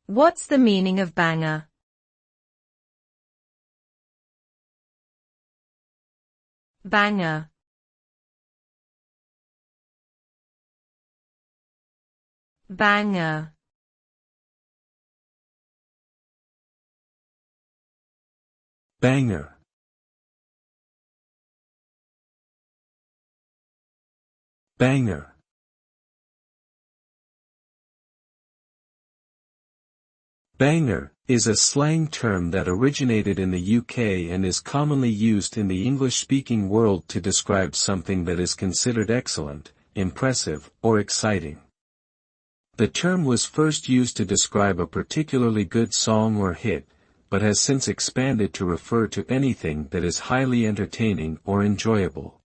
What's the meaning of banger? Banger. Banger. Banger. Banger. Banger is a slang term that originated in the UK and is commonly used in the English-speaking world to describe something that is considered excellent, impressive, or exciting. The term was first used to describe a particularly good song or hit, but has since expanded to refer to anything that is highly entertaining or enjoyable.